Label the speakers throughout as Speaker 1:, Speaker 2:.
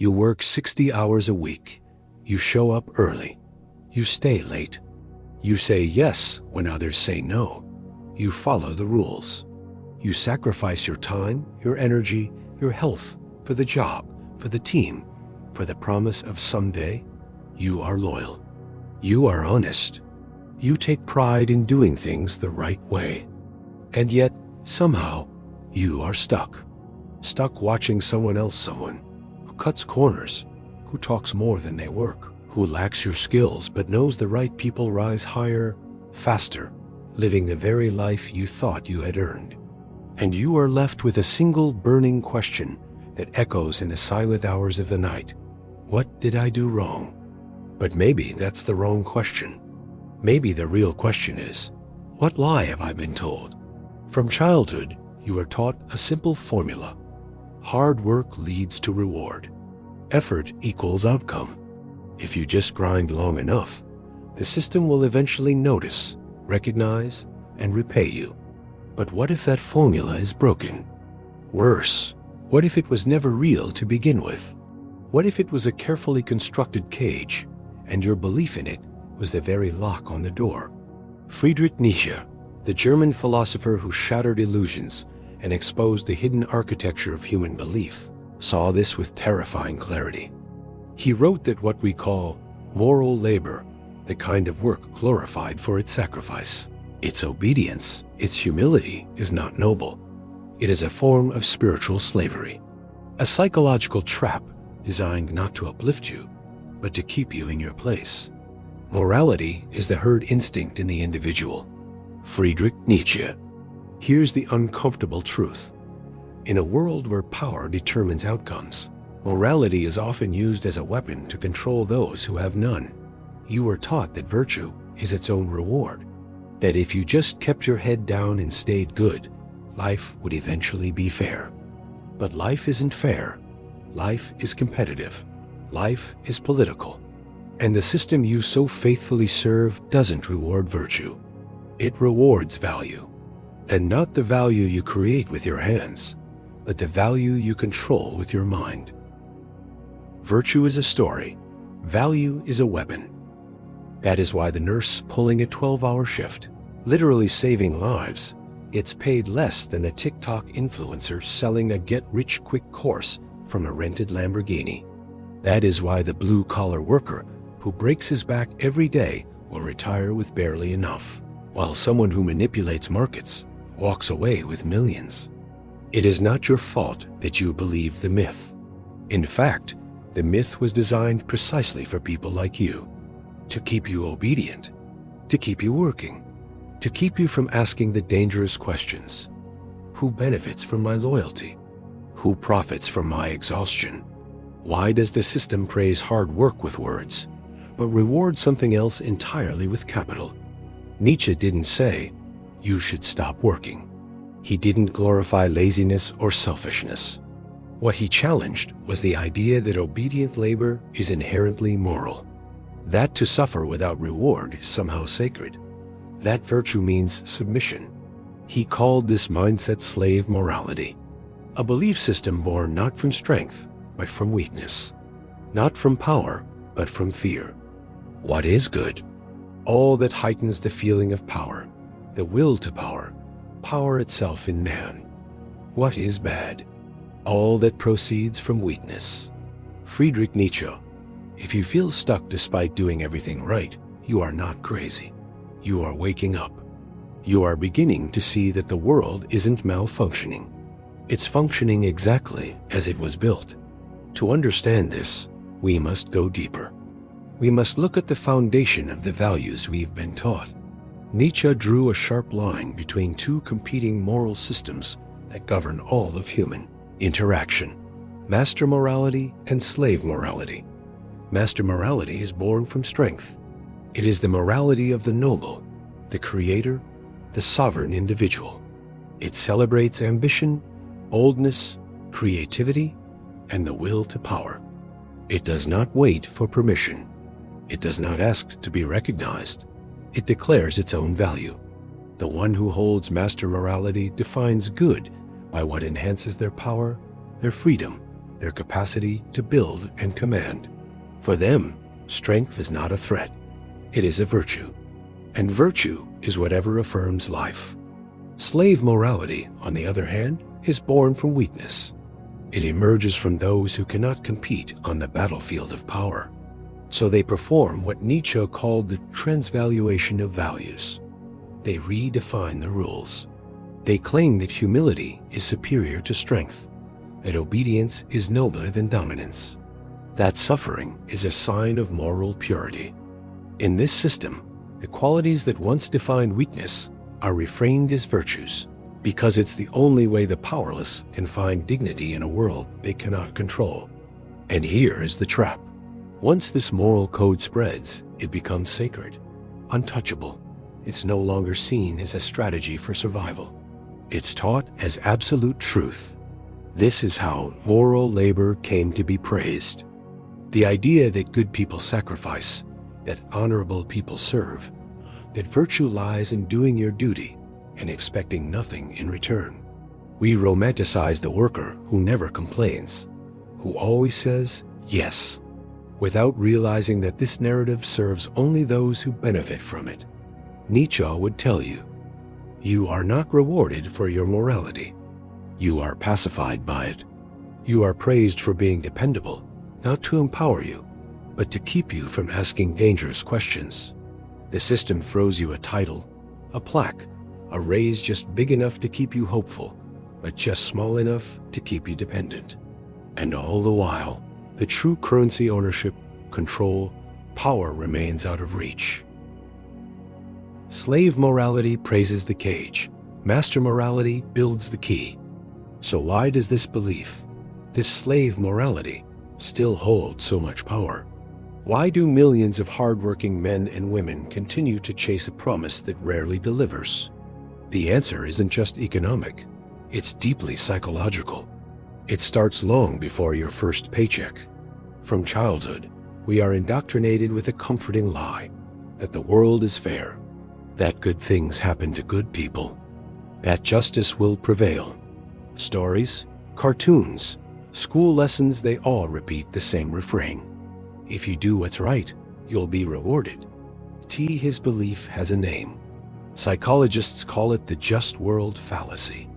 Speaker 1: You work 60 hours a week. You show up early. You stay late. You say yes when others say no. You follow the rules. You sacrifice your time, your energy, your health for the job, for the team, for the promise of someday. You are loyal. You are honest. You take pride in doing things the right way. And yet, somehow, you are stuck. Stuck watching someone who cuts corners, who talks more than they work, who lacks your skills but knows the right people rise higher, faster, living the very life you thought you had earned. And you are left with a single burning question that echoes in the silent hours of the night. What did I do wrong? But maybe that's the wrong question. Maybe the real question is, what lie have I been told? From childhood, you are taught a simple formula. Hard work leads to reward. Effort equals outcome. If you just grind long enough, the system will eventually notice, recognize, and repay you. But what if that formula is broken? Worse, what if it was never real to begin with? What if it was a carefully constructed cage, and your belief in it was the very lock on the door? Friedrich Nietzsche, the German philosopher who shattered illusions and exposed the hidden architecture of human belief, saw this with terrifying clarity. He wrote that what we call moral labor, the kind of work glorified for its sacrifice, its obedience, its humility, is not noble. It is a form of spiritual slavery, a psychological trap designed not to uplift you, but to keep you in your place. Morality is the herd instinct in the individual. Friedrich Nietzsche. Here's the uncomfortable truth. In a world where power determines outcomes, morality is often used as a weapon to control those who have none. You were taught that virtue is its own reward, that if you just kept your head down and stayed good, life would eventually be fair. But life isn't fair. Life is competitive. Life is political. And the system you so faithfully serve doesn't reward virtue. It rewards value. And not the value you create with your hands, but the value you control with your mind. Virtue is a story. Value is a weapon. That is why the nurse pulling a 12-hour shift, literally saving lives, gets paid less than the TikTok influencer selling a get-rich-quick course from a rented Lamborghini. That is why the blue-collar worker who breaks his back every day will retire with barely enough, while someone who manipulates markets walks away with millions. It is not your fault that you believe the myth. In fact, the myth was designed precisely for people like you, to keep you obedient, to keep you working, to keep you from asking the dangerous questions. Who benefits from my loyalty? Who profits from my exhaustion? Why does the system praise hard work with words, but reward something else entirely with capital? Nietzsche didn't say, you should stop working. He didn't glorify laziness or selfishness. What he challenged was the idea that obedient labor is inherently moral, that to suffer without reward is somehow sacred, that virtue means submission. He called this mindset slave morality, a belief system born not from strength, but from weakness, not from power, but from fear. What is good? All that heightens the feeling of power, the will to power, power itself in man. What is bad? All that proceeds from weakness. Friedrich Nietzsche. If you feel stuck despite doing everything right, you are not crazy. You are waking up. You are beginning to see that the world isn't malfunctioning. It's functioning exactly as it was built. To understand this, we must go deeper. We must look at the foundation of the values we've been taught. Nietzsche drew a sharp line between two competing moral systems that govern all of human interaction: master morality and slave morality. Master morality is born from strength. It is the morality of the noble, the creator, the sovereign individual. It celebrates ambition, boldness, creativity, and the will to power. It does not wait for permission. It does not ask to be recognized. It declares its own value. The one who holds master morality defines good by what enhances their power, their freedom, their capacity to build and command. For them, strength is not a threat, it is a virtue. And virtue is whatever affirms life. Slave morality, on the other hand, is born from weakness. It emerges from those who cannot compete on the battlefield of power. So they perform what Nietzsche called the transvaluation of values. They redefine the rules. They claim that humility is superior to strength, that obedience is nobler than dominance, that suffering is a sign of moral purity. In this system, the qualities that once defined weakness are reframed as virtues, because it's the only way the powerless can find dignity in a world they cannot control. And here is the trap. Once this moral code spreads, it becomes sacred, untouchable. It's no longer seen as a strategy for survival. It's taught as absolute truth. This is how moral labor came to be praised. The idea that good people sacrifice, that honorable people serve, that virtue lies in doing your duty and expecting nothing in return. We romanticize the worker who never complains, who always says yes, without realizing that this narrative serves only those who benefit from it. Nietzsche would tell you, you are not rewarded for your morality. You are pacified by it. You are praised for being dependable, not to empower you, but to keep you from asking dangerous questions. The system throws you a title, a plaque, a raise just big enough to keep you hopeful, but just small enough to keep you dependent. And all the while, the true currency ownership, control, power remains out of reach. Slave morality praises the cage. Master morality builds the key. So why does this belief, this slave morality, still hold so much power? Why do millions of hardworking men and women continue to chase a promise that rarely delivers? The answer isn't just economic, it's deeply psychological. It starts long before your first paycheck. From childhood, we are indoctrinated with a comforting lie that the world is fair, that good things happen to good people, that justice will prevail. Stories, cartoons, school lessons, they all repeat the same refrain. If you do what's right, you'll be rewarded. His belief has a name. Psychologists call it the just world fallacy,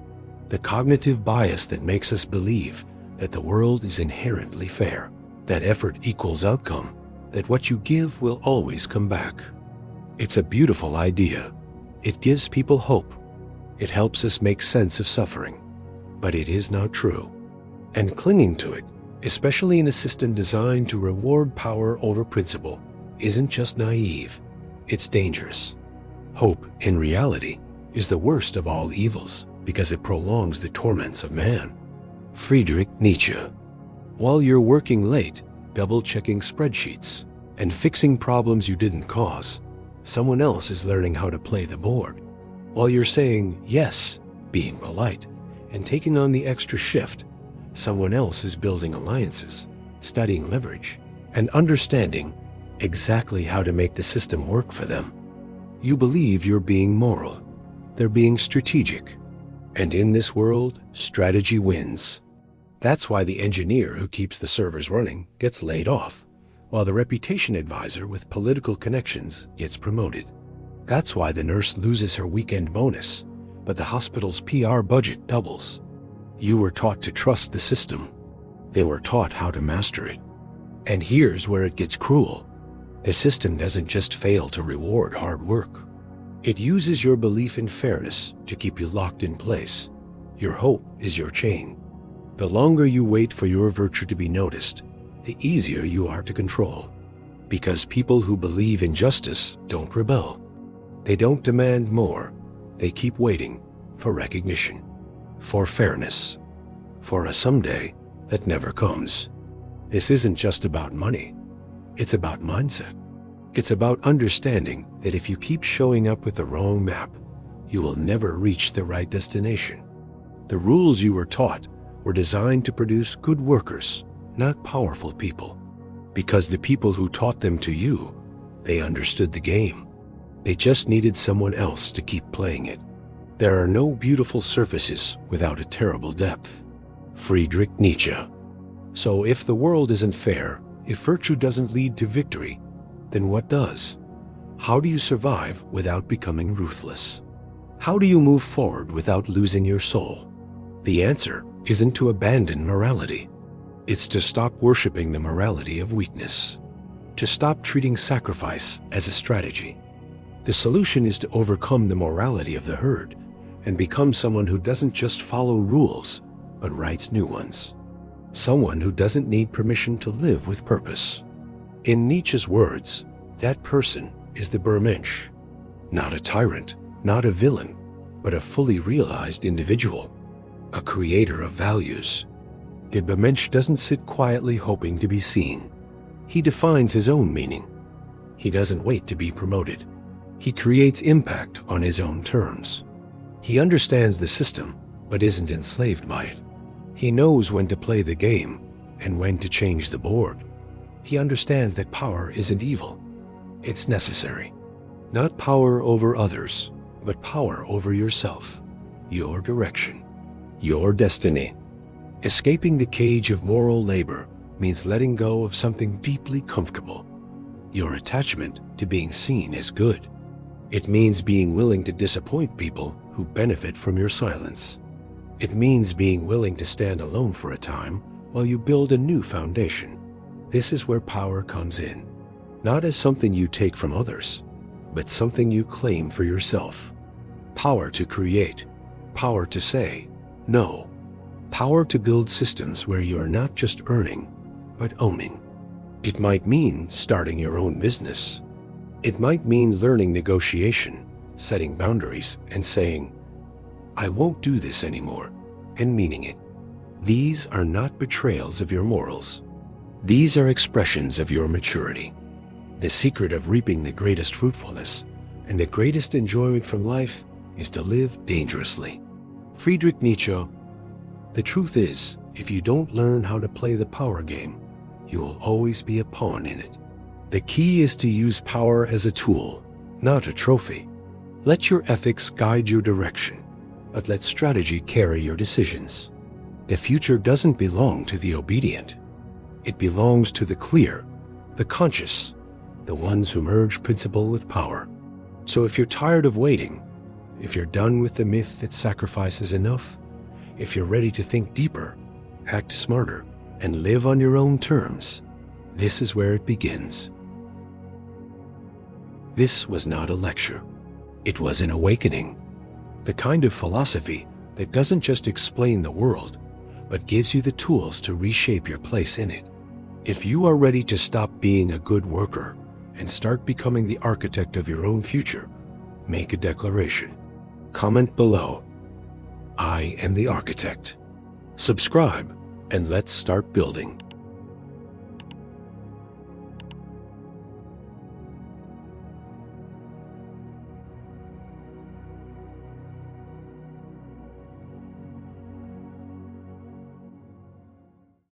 Speaker 1: the cognitive bias that makes us believe that the world is inherently fair, that effort equals outcome, that what you give will always come back. It's a beautiful idea. It gives people hope. It helps us make sense of suffering. But it is not true. And clinging to it, especially in a system designed to reward power over principle, isn't just naive, it's dangerous. Hope, in reality, is the worst of all evils because it prolongs the torments of man. Friedrich Nietzsche. While you're working late, double-checking spreadsheets, and fixing problems you didn't cause, someone else is learning how to play the board. While you're saying yes, being polite, and taking on the extra shift, someone else is building alliances, studying leverage, and understanding exactly how to make the system work for them. You believe you're being moral, they're being strategic. And in this world, strategy wins. That's why the engineer who keeps the servers running gets laid off, while the reputation advisor with political connections gets promoted. That's why the nurse loses her weekend bonus, but the hospital's PR budget doubles. You were taught to trust the system. They were taught how to master it. And here's where it gets cruel. The system doesn't just fail to reward hard work. It uses your belief in fairness to keep you locked in place. Your hope is your chain. The longer you wait for your virtue to be noticed, the easier you are to control. Because people who believe in justice don't rebel. They don't demand more. They keep waiting for recognition, for fairness, for a someday that never comes. This isn't just about money. It's about mindset. It's about understanding that if you keep showing up with the wrong map, you will never reach the right destination. The rules you were taught were designed to produce good workers, not powerful people. Because the people who taught them to you, they understood the game. They just needed someone else to keep playing it. There are no beautiful surfaces without a terrible depth. Friedrich Nietzsche. So if the world isn't fair, if virtue doesn't lead to victory, then what does? How do you survive without becoming ruthless? How do you move forward without losing your soul? The answer isn't to abandon morality. It's to stop worshiping the morality of weakness. To stop treating sacrifice as a strategy. The solution is to overcome the morality of the herd and become someone who doesn't just follow rules, but writes new ones. Someone who doesn't need permission to live with purpose. In Nietzsche's words, that person is the Bermensch. Not a tyrant, not a villain, but a fully realized individual. A creator of values. The Bermensch doesn't sit quietly hoping to be seen. He defines his own meaning. He doesn't wait to be promoted. He creates impact on his own terms. He understands the system, but isn't enslaved by it. He knows when to play the game and when to change the board. He understands that power isn't evil. It's necessary. Not power over others, but power over yourself, your direction, your destiny. Escaping the cage of moral labor means letting go of something deeply comfortable, your attachment to being seen as good. It means being willing to disappoint people who benefit from your silence. It means being willing to stand alone for a time while you build a new foundation. This is where power comes in, not as something you take from others, but something you claim for yourself. Power to create, power to say no, power to build systems where you are not just earning, but owning. It might mean starting your own business. It might mean learning negotiation, setting boundaries, and saying, I won't do this anymore, and meaning it. These are not betrayals of your morals. These are expressions of your maturity. The secret of reaping the greatest fruitfulness and the greatest enjoyment from life is to live dangerously. Friedrich Nietzsche. The truth is, if you don't learn how to play the power game, you will always be a pawn in it. The key is to use power as a tool, not a trophy. Let your ethics guide your direction, but let strategy carry your decisions. The future doesn't belong to the obedient. It belongs to the clear, the conscious, the ones who merge principle with power. So if you're tired of waiting, if you're done with the myth that sacrifice is enough, if you're ready to think deeper, act smarter, and live on your own terms, this is where it begins. This was not a lecture. It was an awakening. The kind of philosophy that doesn't just explain the world, but gives you the tools to reshape your place in it. If you are ready to stop being a good worker and start becoming the architect of your own future, make a declaration. Comment below. I am the architect. Subscribe, and let's start building.